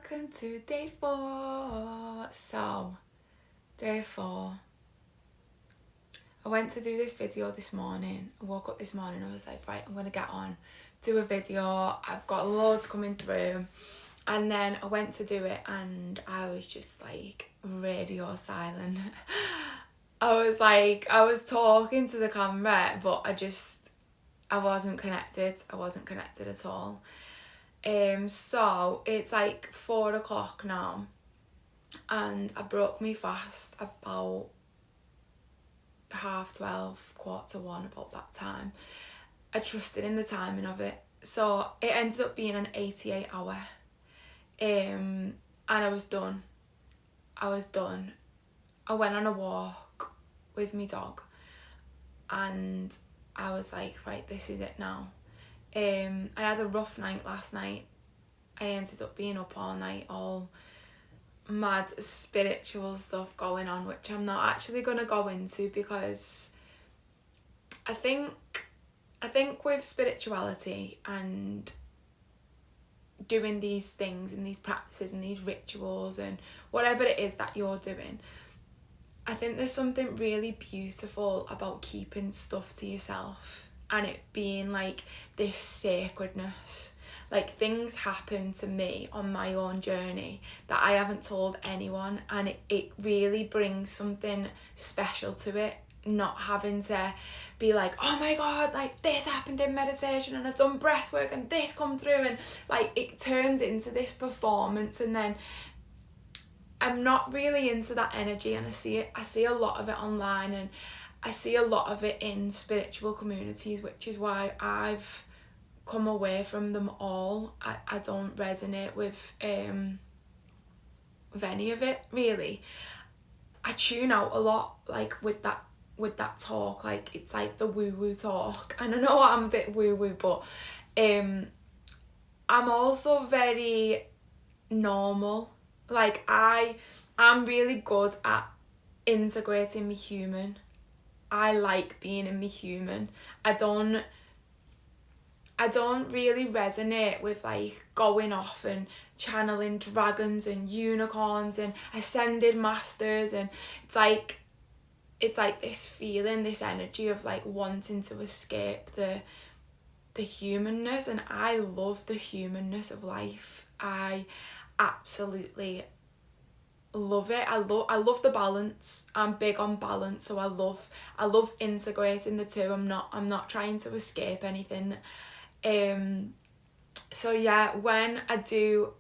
welcome to day 4. So, day 4. I went to do this video this morning. I woke up this morning, I was like, right, I'm going to get on, do a video. I've got loads coming through. And then I went to do it and I was just like radio silent. I was talking to the camera, but I wasn't connected. I wasn't connected at all. So it's like 4 o'clock now, and I broke my fast about 12:30, 1:15, about that time. I trusted in the timing of it, so it ended up being an 88 hour. And I was done. I went on a walk with my dog, and I was like, right, this is it now. I had a rough night last night. I ended up being up all night, all mad spiritual stuff going on, which I'm not actually going to go into, because I think with spirituality and doing these things and these practices and these rituals and whatever it is that you're doing, I think there's something really beautiful about keeping stuff to yourself and it being like this sacredness. Like, things happen to me on my own journey that I haven't told anyone, and it really brings something special to it, not having to be like, oh my god, like this happened in meditation and I've done breath work and this come through, and like it turns into this performance. And then I'm not really into that energy, and I see a lot of it online, and I see a lot of it in spiritual communities, which is why I've come away from them all. I don't resonate with any of it, really. I tune out a lot, like with that talk. Like, it's like the woo-woo talk, and I know I'm a bit woo-woo, but I'm also very normal. Like, I'm really good at integrating me human. I like being in me human. I don't really resonate with like going off and channeling dragons and unicorns and ascended masters, and it's like this feeling, this energy of like wanting to escape the humanness. And I love the humanness of life. I absolutely love it. I love the balance. I'm big on balance, so I love integrating the two. I'm not trying to escape anything. So yeah, when I do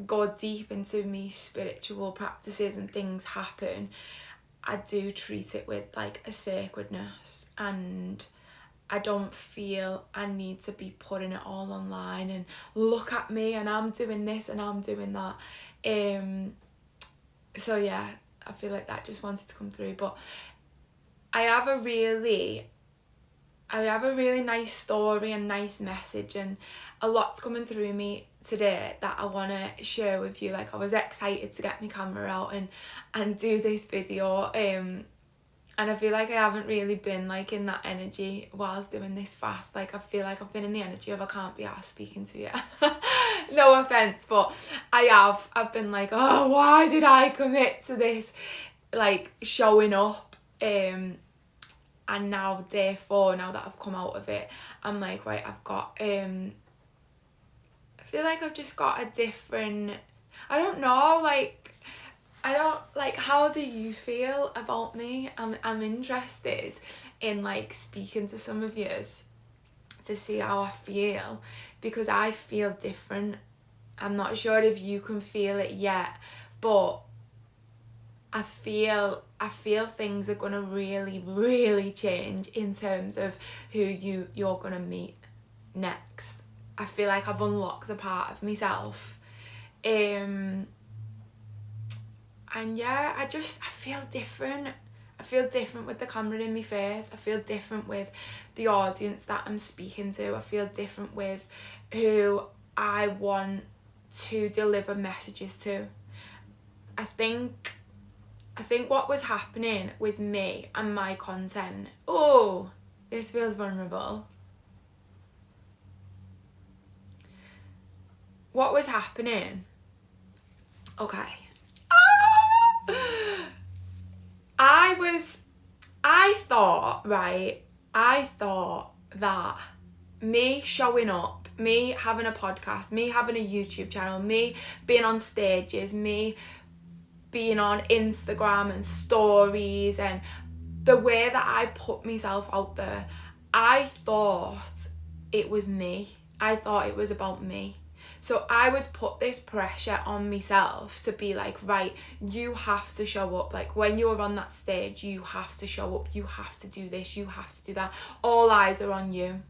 go deep into me spiritual practices and things happen, I do treat it with like a sacredness, and I don't feel I need to be putting it all online and look at me and I'm doing this and I'm doing that. So yeah, I feel like that just wanted to come through. But I have a really nice story and nice message, and a lot's coming through me today that I want to share with you. Like, I was excited to get my camera out and do this video, and I feel like I haven't really been like in that energy whilst doing this fast. Like, I feel like I've been in the energy of I can't be arsed speaking to you. No offence, but I've been like, oh, why did I commit to this, like, showing up? And now day 4, now that I've come out of it, I'm like, right, I've got I feel like I've just got a different, I don't know, like, how do you feel about me? I'm interested in like speaking to some of yous to see how I feel, because I feel different. I'm not sure if you can feel it yet, but I feel things are gonna really, really change in terms of who you're gonna meet next. I feel like I've unlocked a part of myself. And yeah, I feel different. I feel different with the camera in my face. I feel different with the audience that I'm speaking to. I feel different with who I want to deliver messages to. I think what was happening with me and my content, oh, this feels vulnerable. What was happening Okay. I thought that me showing up, me having a podcast, me having a YouTube channel, me being on stages, me being on Instagram and stories, and the way that I put myself out there, I thought it was me. I thought it was about me. So I would put this pressure on myself to be like, right, you have to show up. Like when you're on that stage, you have to show up. You have to do this. You have to do that. All eyes are on you.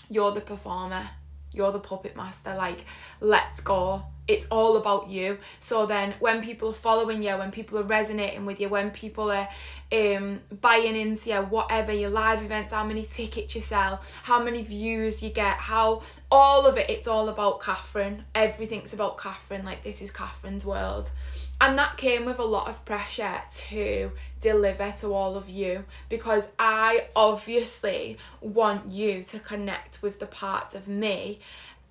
You're the performer. You're the puppet master. Like, let's go. It's all about you. So then when people are following you, when people are resonating with you, when people are buying into you, whatever, your live events, how many tickets you sell, how many views you get, how all of it, it's all about Catherine. Everything's about Catherine. Like, this is Catherine's world. And that came with a lot of pressure to deliver to all of you, because I obviously want you to connect with the parts of me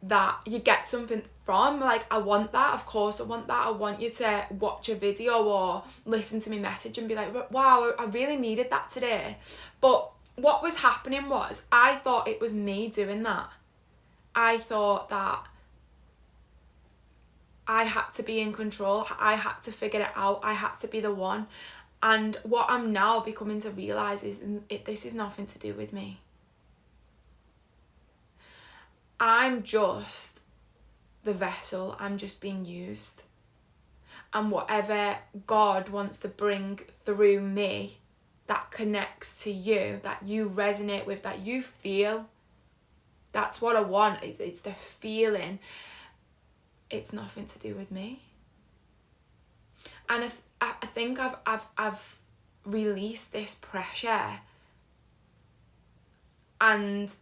that you get something from. Like, I want that. Of course I want that. I want you to watch a video or listen to me message and be like, wow, I really needed that today. But what was happening was, I thought it was me doing that. I thought that I had to be in control. I had to figure it out. I had to be the one. And what I'm now becoming to realise is this is nothing to do with me. I'm just the vessel. I'm just being used. And whatever God wants to bring through me that connects to you, that you resonate with, that you feel, that's what I want. It's the feeling. It's nothing to do with me. And I think I've released this pressure, and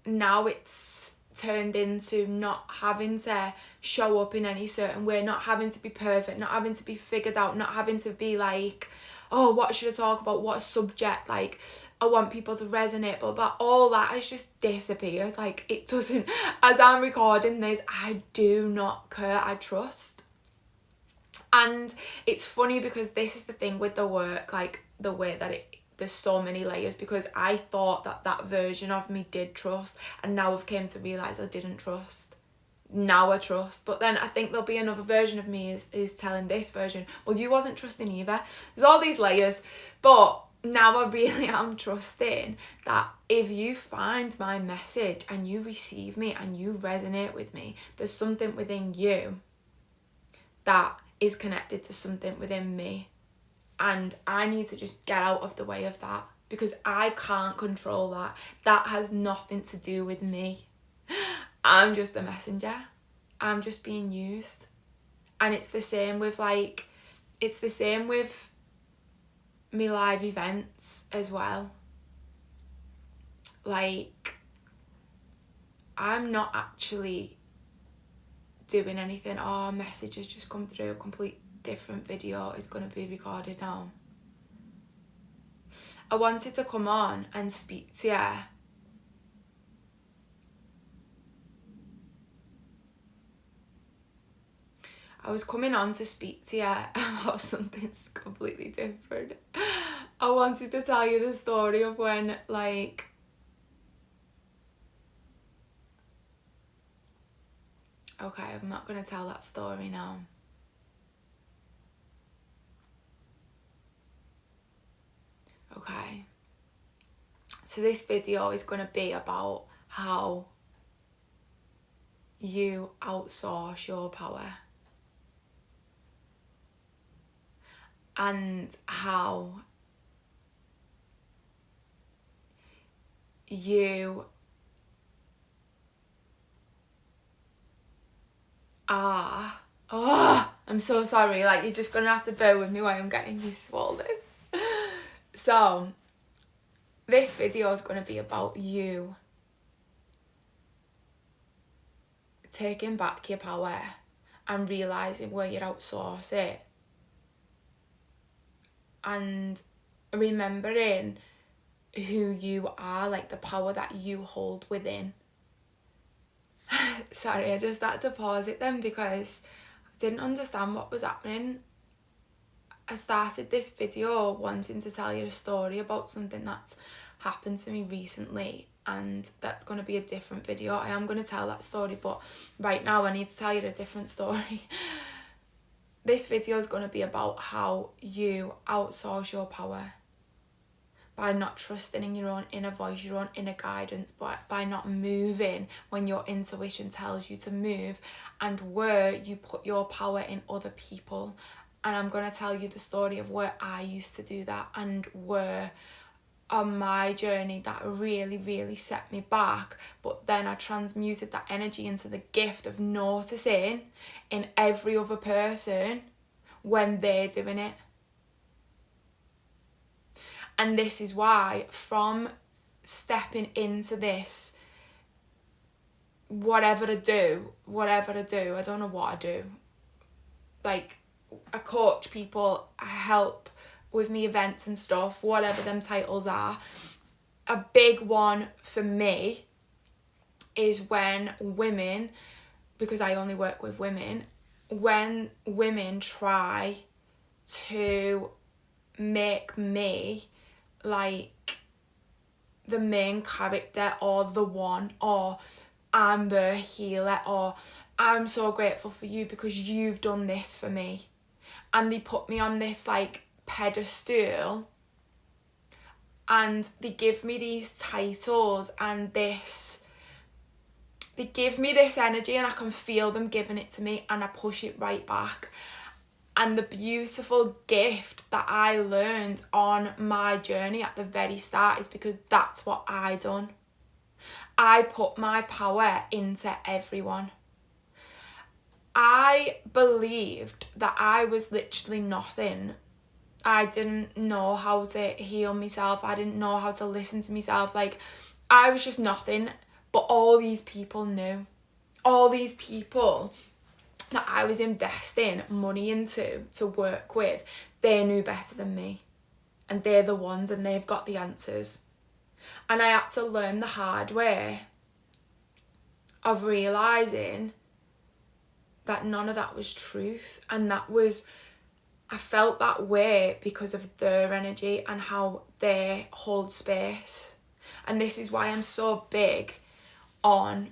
now it's turned into not having to show up in any certain way, not having to be perfect, not having to be figured out, not having to be like, oh, what should I talk about, what subject, like I want people to resonate, but all that has just disappeared. Like, it doesn't, as I'm recording this, I do not care. I trust. And it's funny because this is the thing with the work, like the way that there's so many layers, because I thought that version of me did trust, and now I've came to realise I didn't trust. Now I trust. But then I think there'll be another version of me is telling this version, well, you wasn't trusting either. There's all these layers, but now I really am trusting that if you find my message and you receive me and you resonate with me, there's something within you that is connected to something within me. And I need to just get out of the way of that, because I can't control that. That has nothing to do with me. I'm just a messenger. I'm just being used. And it's the same with me live events as well. Like, I'm not actually doing anything. Oh, a message has just come through, a complete different video is going to be recorded now. I wanted to come on and speak to you I was coming on to speak to you about something completely different. I wanted to tell you the story of when, like, okay, I'm not going to tell that story now. Okay. So this video is going to be about how you outsource your power. And how you are... Oh, I'm so sorry. Like, you're just going to have to bear with me while I'm getting used to all this. So, this video is going to be about you taking back your power and realising where you outsource it. And remembering who you are, like the power that you hold within. Sorry, I just had to pause it then because didn't understand what was happening. I started this video wanting to tell you a story about something that's happened to me recently, and that's going to be a different video. I am going to tell that story, but right now I need to tell you a different story. This video is going to be about how you outsource your power by not trusting in your own inner voice, your own inner guidance, but by not moving when your intuition tells you to move, and where you put your power in other people. And I'm going to tell you the story of where I used to do that, and where on my journey that really, really set me back. But then I transmuted that energy into the gift of noticing in every other person when they're doing it. And this is why, from stepping into this, whatever I do, I don't know what I do. Like, I coach people, I help with me events and stuff, whatever them titles are. A big one for me is when women, because I only work with women, when women try to make me like the main character, or the one, or I'm the healer, or I'm so grateful for you because you've done this for me. And they put me on this like pedestal, and they give me these titles and this, they give me this energy, and I can feel them giving it to me, and I push it right back. And the beautiful gift that I learned on my journey at the very start is because that's what I done. I put my power into everyone. I believed that I was literally nothing. I didn't know how to heal myself. I didn't know how to listen to myself. Like, I was just nothing. But all these people knew. All these people that I was investing money into to work with, they knew better than me. And they're the ones, and they've got the answers. And I had to learn the hard way of realising that none of that was truth. And that was, I felt that way because of their energy and how they hold space. And this is why I'm so big on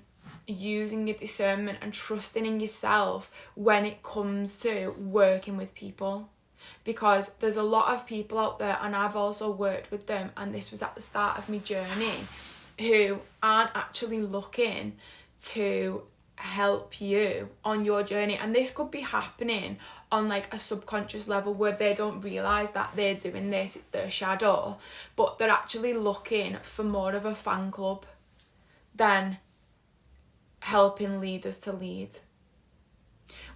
using your discernment and trusting in yourself when it comes to working with people. Because there's a lot of people out there, and I've also worked with them, and this was at the start of my journey, who aren't actually looking to help you on your journey. And this could be happening on like a subconscious level where they don't realise that they're doing this, it's their shadow, but they're actually looking for more of a fan club than helping leaders to lead.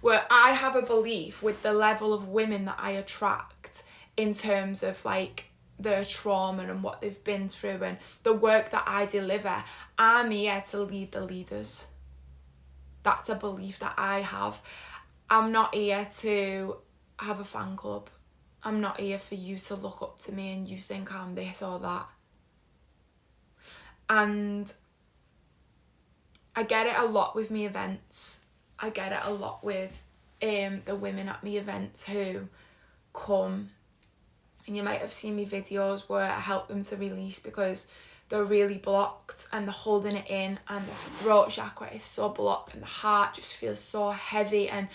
Where I have a belief with the level of women that I attract in terms of like their trauma and what they've been through and the work that I deliver, I'm here to lead the leaders. That's a belief that I have. I'm not here to have a fan club. I'm not here for you to look up to me and you think I'm this or that. And I get it a lot with me events. I get it a lot with the women at me events who come, and you might have seen me videos where I help them to release because they're really blocked and they're holding it in, and the throat chakra is so blocked and the heart just feels so heavy and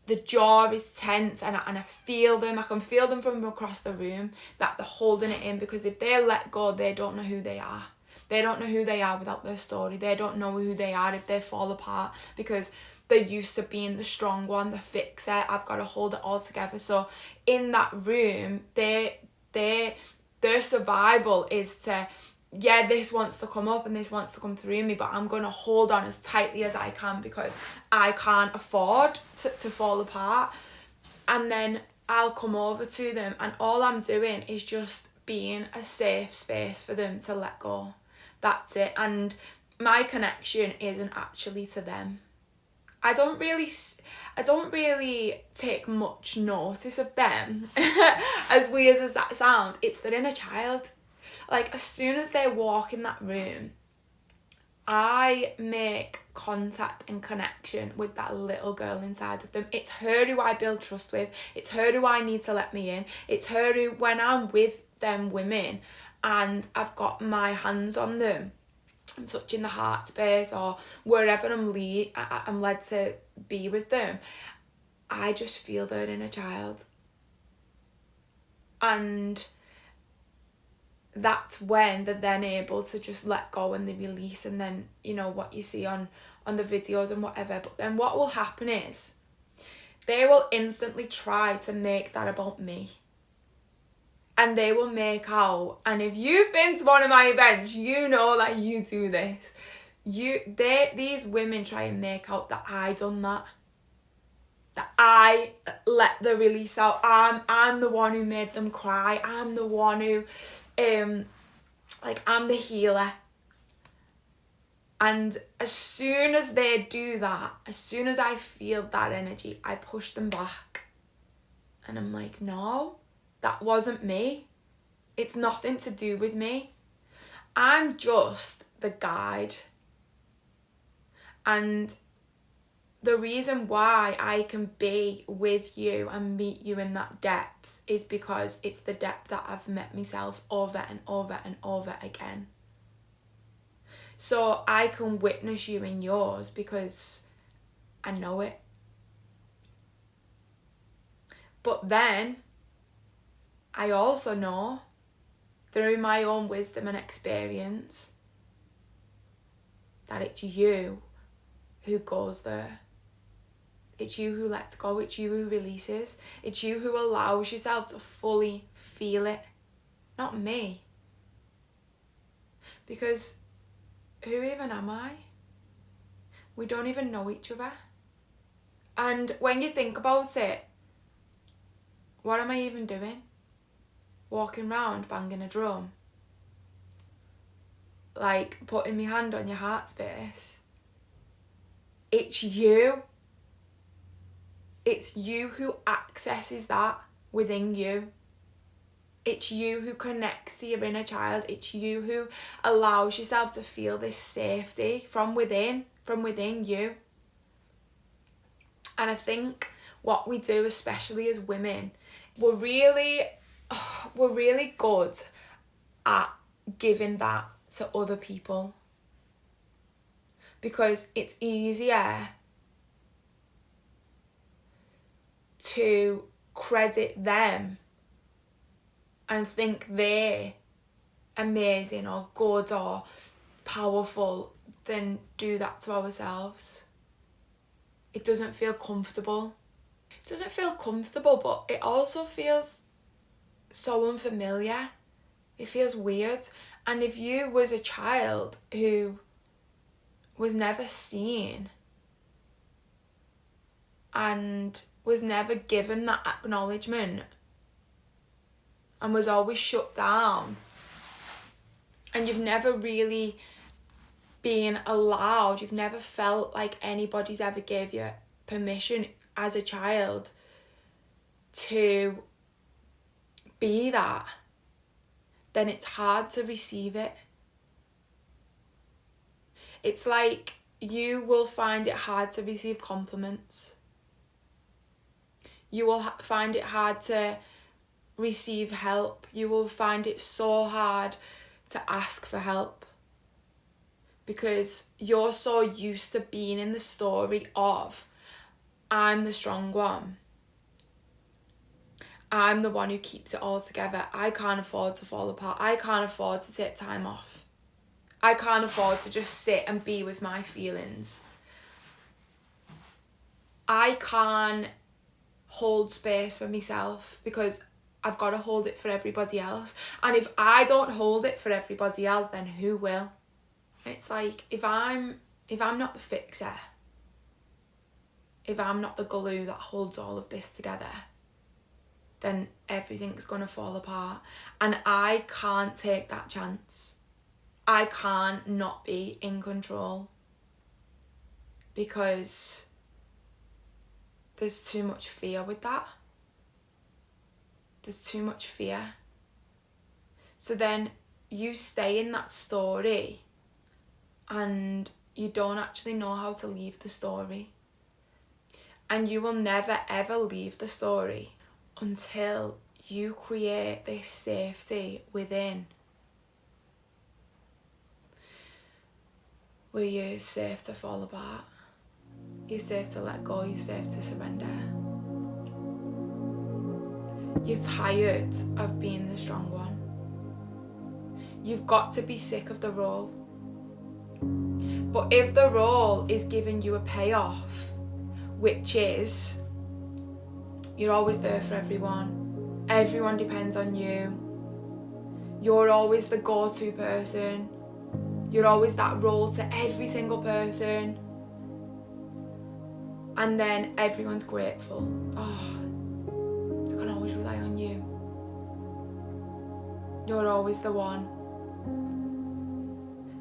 the jaw is tense, and I feel them. I can feel them from across the room that they're holding it in, because if they let go, they don't know who they are. They don't know who they are without their story. They don't know who they are if they fall apart, because they're used to being the strong one, the fixer. I've got to hold it all together. So in that room, their survival is to, yeah, this wants to come up and this wants to come through me, but I'm going to hold on as tightly as I can because I can't afford to fall apart. And then I'll come over to them, and all I'm doing is just being a safe space for them to let go. That's it. And my connection isn't actually to them. I don't really take much notice of them. As weird as that sounds, it's their inner child. Like, as soon as they walk in that room, I make contact and connection with that little girl inside of them. It's her who I build trust with. It's her who I need to let me in. It's her who, when I'm with them women and I've got my hands on them, I'm touching the heart space or wherever I'm led to be with them, I just feel their inner child. And that's when they're then able to just let go and they release, and then, you know, what you see on the videos and whatever. But then what will happen is they will instantly try to make that about me. And they will make out, and if you've been to one of my events, you know that you do this. These women try and make out that I done that I let the release out. I'm the one who made them cry. I'm the one who, I'm the healer. And as soon as they do that, as soon as I feel that energy, I push them back. And I'm like, no, that wasn't me. It's nothing to do with me. I'm just the guide. And the reason why I can be with you and meet you in that depth is because it's the depth that I've met myself over and over and over again. So I can witness you in yours because I know it. But then I also know through my own wisdom and experience that it's you who goes there. It's you who lets go. It's you who releases. It's you who allows yourself to fully feel it. Not me. Because who even am I? We don't even know each other. And when you think about it, what am I even doing? Walking around banging a drum? Like putting my hand on your heart space? It's you. It's you who accesses that within you. It's you who connects to your inner child. It's you who allows yourself to feel this safety from within you. And I think what we do, especially as women, we're really good at giving that to other people. Because it's easier to credit them and think they're amazing or good or powerful than do that to ourselves. It doesn't feel comfortable. It doesn't feel comfortable, but it also feels so unfamiliar. It feels weird. And if you was a child who was never seen and was never given that acknowledgement and was always shut down, and you've never really been allowed, you've never felt like anybody's ever gave you permission as a child to be that, then it's hard to receive it. It's like you will find it hard to receive compliments. You will find it hard to receive help. You will find it so hard to ask for help because you're so used to being in the story of, I'm the strong one. I'm the one who keeps it all together. I can't afford to fall apart. I can't afford to take time off. I can't afford to just sit and be with my feelings. I can't hold space for myself because I've got to hold it for everybody else. And if I don't hold it for everybody else, then who will? And it's like, if I'm not the fixer, if I'm not the glue that holds all of this together, then everything's going to fall apart. And I can't take that chance. I can't not be in control because there's too much fear with that. There's too much fear. So then you stay in that story and you don't actually know how to leave the story. And you will never ever leave the story until you create this safety within, where you're safe to fall apart, you're safe to let go, you're safe to surrender. You're tired of being the strong one. You've got to be sick of the role. But if the role is giving you a payoff, which is you're always there for everyone depends on you, you're always the go-to person, you're always that role to every single person, and then everyone's grateful. Oh, I can always rely on you. You're always the one.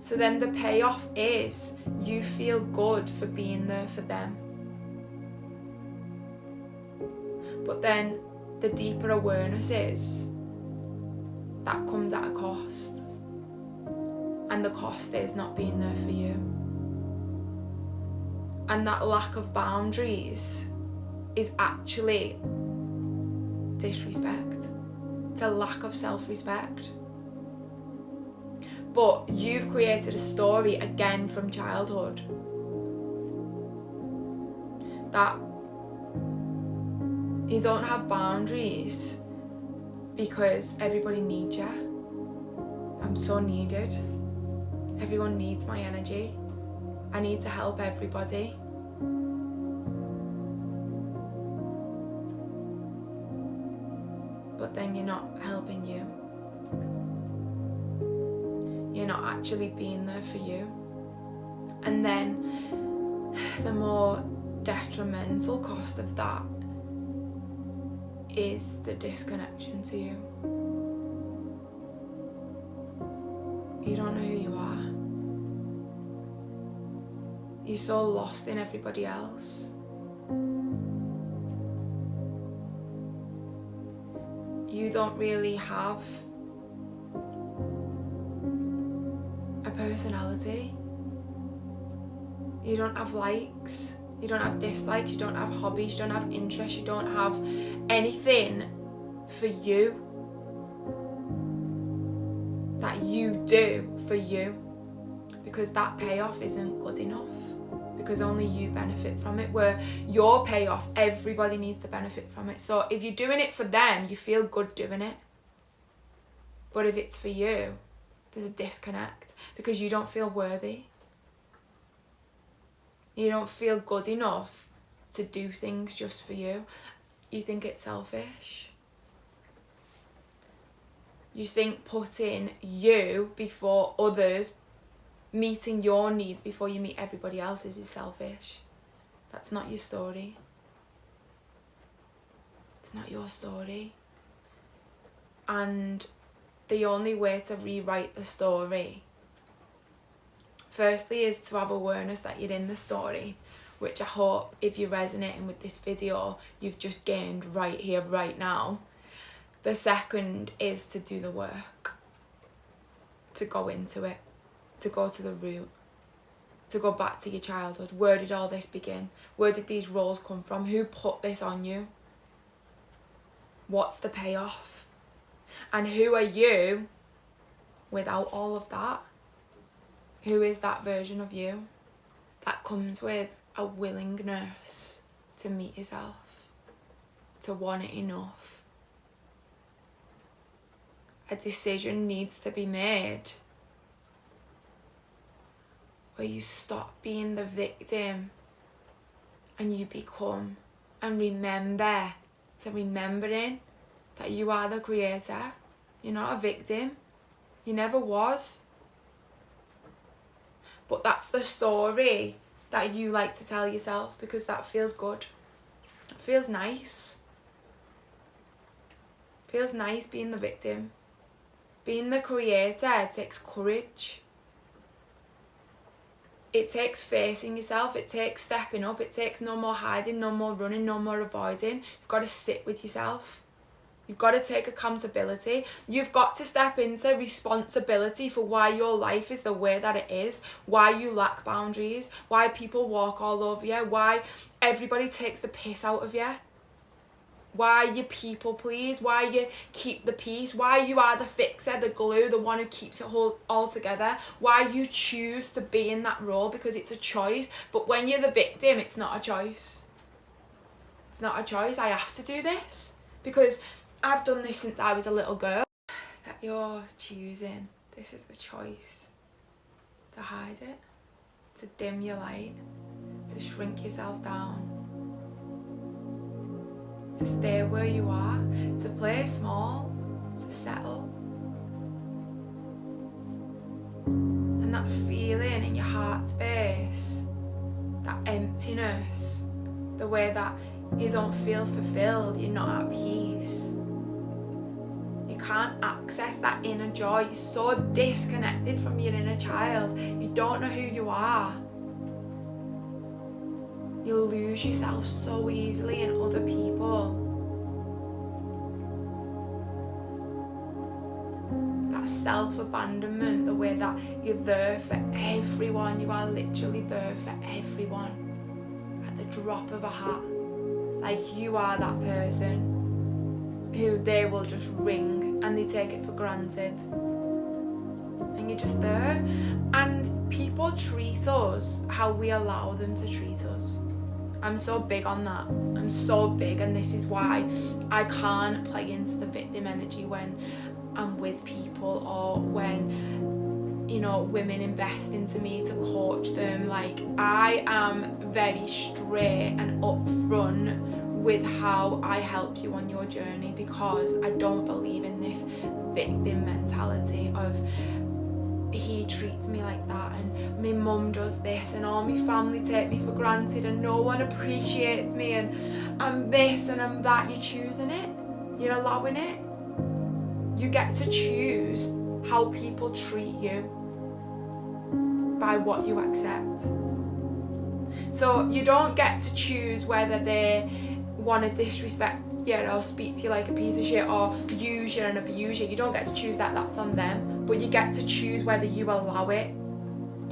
So then the payoff is you feel good for being there for them. But then the deeper awareness is that comes at a cost. And the cost is not being there for you. And that lack of boundaries is actually disrespect. It's a lack of self-respect. But you've created a story again from childhood that you don't have boundaries because everybody needs you. I'm so needed. Everyone needs my energy. I need to help everybody. But then you're not helping you. You're not actually being there for you. And then the more detrimental cost of that is the disconnection to you. You don't know who you are. You're so lost in everybody else. You don't really have a personality. You don't have likes. You don't have dislikes. You don't have hobbies. You don't have interests. You don't have anything for you that you do for you, because that payoff isn't good enough, because only you benefit from it. Where your payoff, everybody needs to benefit from it. So if you're doing it for them, you feel good doing it. But if it's for you, there's a disconnect, because you don't feel worthy. You don't feel good enough to do things just for you. You think it's selfish. You think putting you before others, meeting your needs before you meet everybody else's, is selfish. That's not your story. It's not your story. And the only way to rewrite the story, firstly, is to have awareness that you're in the story, which I hope, if you're resonating with this video, you've just gained right here, right now. The second is to do the work, to go into it, to go to the root, to go back to your childhood. Where did all this begin? Where did these roles come from? Who put this on you? What's the payoff? And who are you without all of that? Who is that version of you? That comes with a willingness to meet yourself, to want it enough. A decision needs to be made where you stop being the victim and you become and remember, to remembering that you are the creator. You're not a victim. You never was. But that's the story that you like to tell yourself, because that feels good. It feels nice. It feels nice being the victim. Being the creator takes courage. It takes facing yourself. It takes stepping up. It takes no more hiding, no more running, no more avoiding. You've got to sit with yourself. You've got to take accountability. You've got to step into responsibility for why your life is the way that it is, why you lack boundaries, why people walk all over you, why everybody takes the piss out of you, why you people please, why you keep the peace, why you are the fixer, the glue, the one who keeps it all together, why you choose to be in that role, because it's a choice. But when you're the victim, it's not a choice. It's not a choice. I have to do this because I've done this since I was a little girl. That you're choosing. This is a choice. To hide it. To dim your light. To shrink yourself down. To stay where you are. To play small. To settle. And that feeling in your heart space. That emptiness. The way that you don't feel fulfilled, you're not at peace. You can't access that inner joy. You're so disconnected from your inner child. You don't know who you are. You'll lose yourself so easily in other people. That self-abandonment, the way that you're there for everyone. You are literally there for everyone. At the drop of a hat. Like you are that person who they will just ring and they take it for granted. And you're just there. And people treat us how we allow them to treat us. I'm so big on that. I'm so big, and this is why I can't play into the victim energy when I'm with people or when, you know, women invest into me to coach them. Like, I am very straight and upfront with how I help you on your journey, because I don't believe in this victim mentality of he treats me like that and my mum does this and all my family take me for granted and no one appreciates me and I'm this and I'm that. You're choosing it. You're allowing it. You get to choose how people treat you by what you accept. So you don't get to choose whether they want to disrespect you or speak to you like a piece of shit or use you and abuse you. You don't get to choose that. That's on them. But you get to choose whether you allow it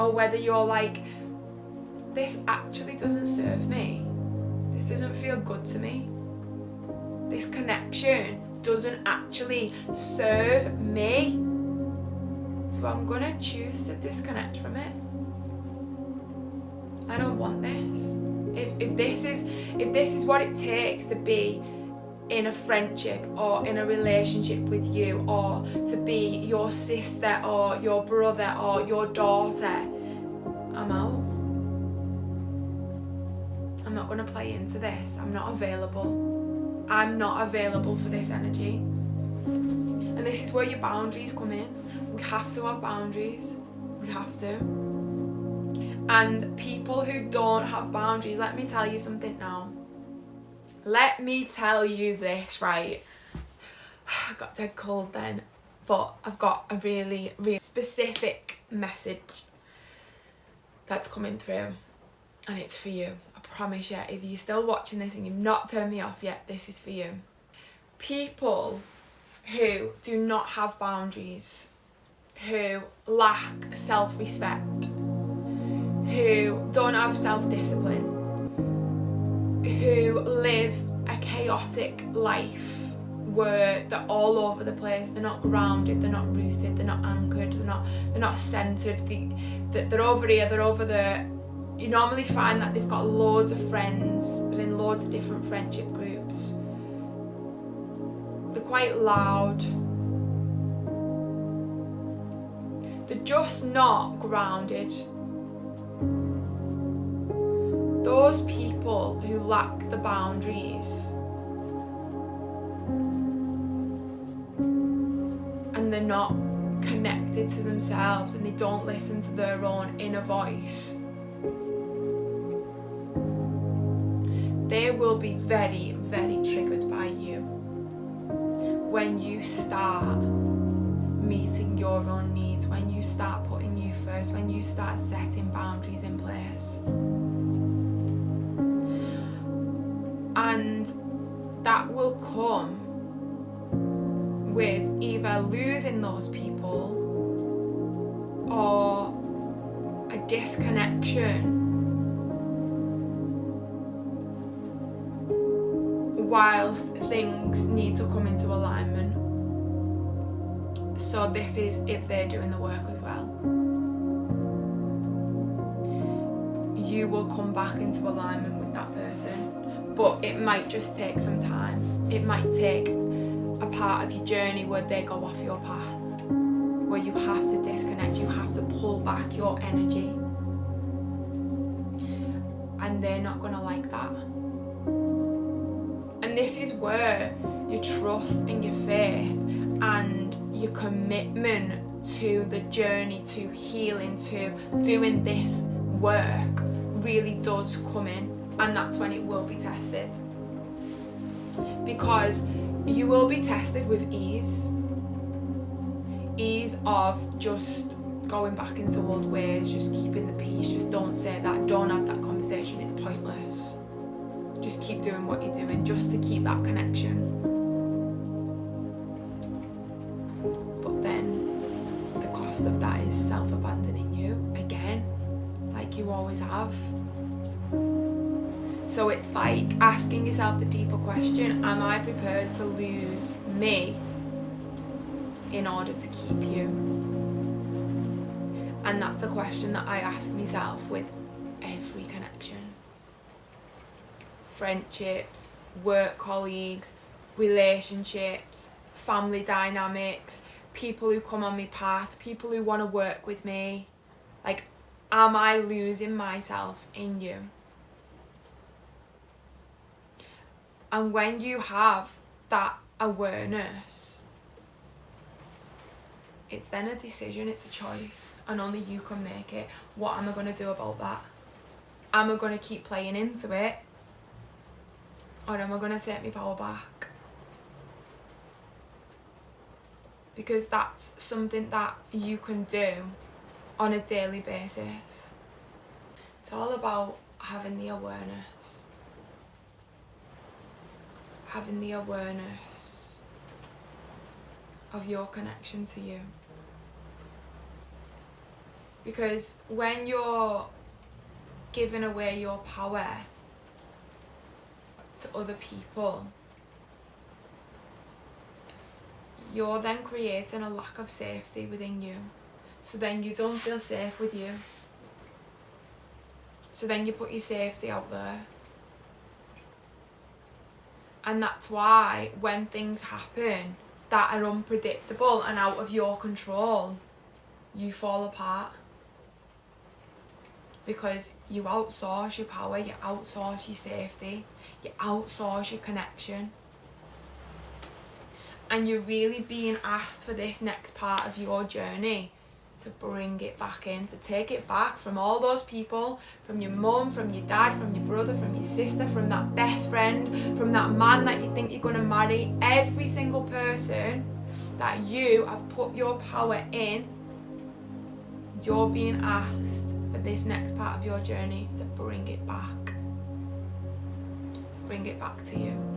or whether you're like, this actually doesn't serve me. This doesn't feel good to me. This connection doesn't actually serve me. So I'm gonna choose to disconnect from it. I don't want this. If this is what it takes to be in a friendship or in a relationship with you, or to be your sister or your brother or your daughter, I'm out. I'm not going to play into this. I'm not available. I'm not available for this energy. And this is where your boundaries come in. We have to have boundaries. We have to. And people who don't have boundaries, let me tell you something now. Let me tell you this, right? I got dead cold then, but I've got a really, really specific message that's coming through, and it's for you. I promise you, if you're still watching this and you've not turned me off yet, this is for you. People who do not have boundaries, who lack self-respect, who don't have self-discipline, who live a chaotic life where they're all over the place, they're not grounded, they're not rooted, they're not anchored, they're not centered, they're over here, they're over there. You normally find that they've got loads of friends, they're in loads of different friendship groups. They're quite loud. They're just not grounded. Those people who lack the boundaries and they're not connected to themselves and they don't listen to their own inner voice, they will be very, very triggered by you when you start meeting your own needs, when you start putting you first, when you start setting boundaries in place. And that will come with either losing those people or a disconnection whilst things need to come into alignment. So this is if they're doing the work as well. You will come back into alignment with that person, but it might just take some time. It might take a part of your journey where they go off your path, where you have to disconnect, you have to pull back your energy, and they're not gonna like that. And this is where your trust and your faith and your commitment to the journey, to healing, to doing this work really does come in, and that's when it will be tested. Because you will be tested with ease of just going back into old ways, just keeping the peace, just don't say that, don't have that conversation, it's pointless. Just keep doing what you're doing, just to keep that connection. But then the cost of that is self-abandoning you again, like you always have. So it's like asking yourself the deeper question, am I prepared to lose me in order to keep you? And that's a question that I ask myself with every connection. Friendships, work colleagues, relationships, family dynamics, people who come on my path, people who want to work with me. Like, am I losing myself in you? And when you have that awareness, it's then a decision, it's a choice, and only you can make it. What am I going to do about that? Am I going to keep playing into it? Or am I going to take my power back? Because that's something that you can do on a daily basis. It's all about having the awareness. Having the awareness of your connection to you. Because when you're giving away your power to other people, you're then creating a lack of safety within you. So then you don't feel safe with you. So then you put your safety out there. And that's why when things happen that are unpredictable and out of your control, you fall apart. Because you outsource your power, you outsource your safety, you outsource your connection. And you're really being asked for this next part of your journey to bring it back in, to take it back from all those people, from your mum, from your dad, from your brother, from your sister, from that best friend, from that man that you think you're going to marry. Every single person that you have put your power in, you're being asked for this next part of your journey to bring it back. To bring it back to you.